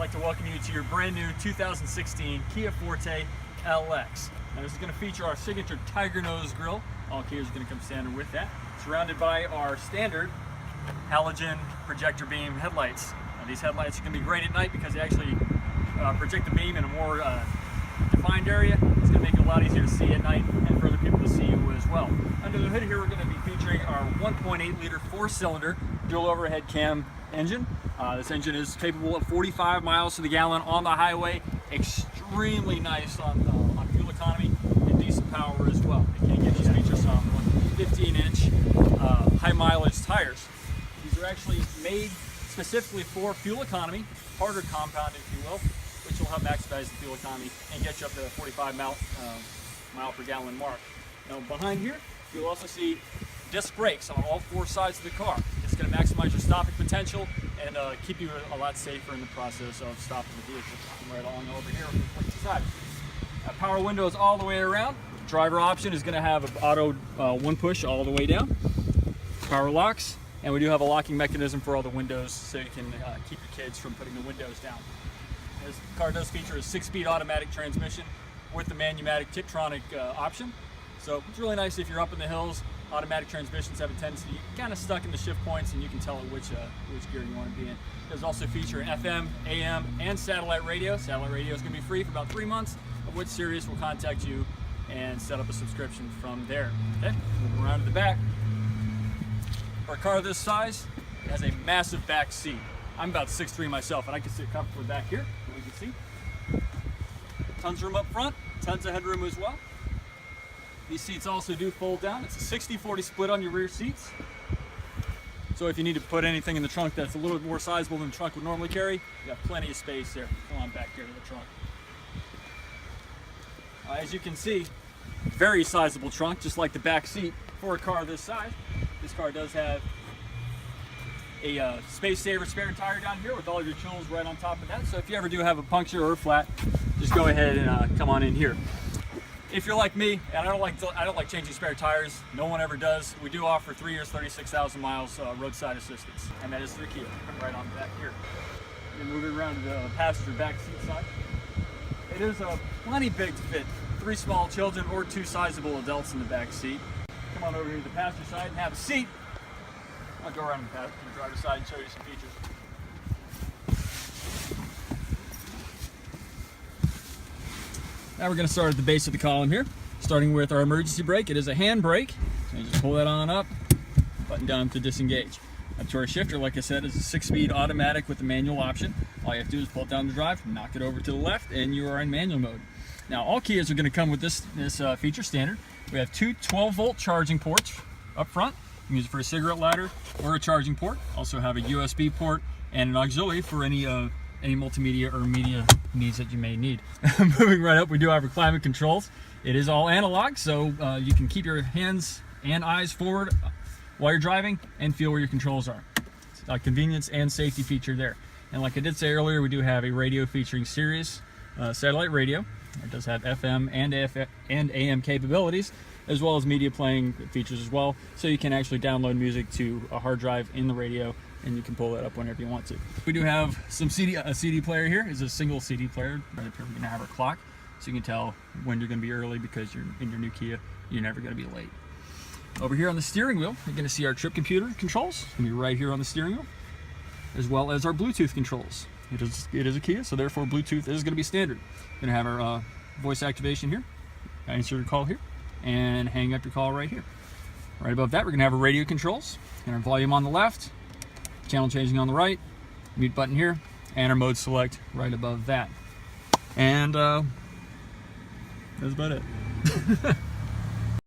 like to welcome you to your brand new 2016 Kia Forte LX. Now this is going to feature our signature Tiger Nose grille. All Kias are going to come standard with that. Surrounded by our standard halogen projector beam headlights. Now these headlights are going to be great at night because they actually project the beam in a more defined area. It's going to make it a lot easier to see at night and for other people to see you as well. Under the hood here we're going to be featuring our 1.8 liter 4-cylinder dual overhead cam engine. This engine is capable of 45 miles to the gallon on the highway. Extremely nice on fuel economy and decent power as well. It can give these features some 15-inch high mileage tires. These are actually made specifically for fuel economy, harder compound if you will, which will help maximize the fuel economy and get you up to the 45 mile per gallon mark. Now behind here, you'll also see disc brakes on all 4 sides of the car. It's going to maximize your stopping potential and keep you a lot safer in the process of stopping the vehicle. Right along over here on the side. Power windows all the way around. Driver option is going to have an auto one push all the way down. Power locks, and we do have a locking mechanism for all the windows so you can keep your kids from putting the windows down. This car does feature a 6-speed automatic transmission with the Manumatic Tiptronic option. So it's really nice if you're up in the hills. Automatic transmissions have a tendency to get kind of stuck in the shift points, and you can tell which gear you want to be in. It does also feature an FM, AM, and satellite radio. Satellite radio is going to be free for about 3 months, of which Sirius will contact you and set up a subscription from there. Okay, moving around to the back. For a car this size, it has a massive back seat. I'm about 6'3" myself, and I can sit comfortably back here, as you can see. Tons of room up front, tons of headroom as well. These seats also do fold down. It's a 60-40 split on your rear seats. So if you need to put anything in the trunk that's a little bit more sizable than the trunk would normally carry, you have plenty of space there. Come on back here to the trunk. As you can see, very sizable trunk, just like the back seat for a car this size. This car does have a space saver spare tire down here with all of your tools right on top of that. So if you ever do have a puncture or a flat, just go ahead and come on in here. If you're like me, and I don't like changing spare tires, no one ever does, we do offer 3 years, 36,000 miles roadside assistance, and that is through Kia, right on back here. And moving around to the passenger back seat side. It is plenty big to fit 3 small children or 2 sizable adults in the back seat. Come on over here to the passenger side and have a seat. I'll go around to the driver's side and show you some features. Now we're going to start at the base of the column here, starting with our emergency brake. It is a hand brake, so you just pull that on up, button down to disengage. To our shifter, like I said, is a 6-speed automatic with a manual option. All you have to do is pull it down the drive, knock it over to the left, and you are in manual mode. Now all Kias are going to come with this feature standard. We have 2 12-volt charging ports up front. You can use it for a cigarette lighter or a charging port. Also have a USB port and an auxiliary for any multimedia or media needs that you may need. Moving right up, we do have our climate controls. It is all analog, so you can keep your hands and eyes forward while you're driving and feel where your controls are. It's a convenience and safety feature there. And like I did say earlier, we do have a radio featuring Sirius satellite radio. It does have FM and AM capabilities, as well as media playing features as well. So you can actually download music to a hard drive in the radio, and you can pull that up whenever you want to. We do have some a CD player here. It's a single CD player. Right up here we're going to have our clock, so you can tell when you're going to be early because you're in your new Kia. You're never going to be late. Over here on the steering wheel, you're going to see our trip computer controls. It's going to be right here on the steering wheel, as well as our Bluetooth controls. It is a Kia, so therefore Bluetooth is going to be standard. We're going to have our voice activation here. Answer your call here, and hang up your call right here. Right above that, we're going to have our radio controls, and our volume on the left, channel changing on the right, mute button here, and our mode select right above that. And that's about it.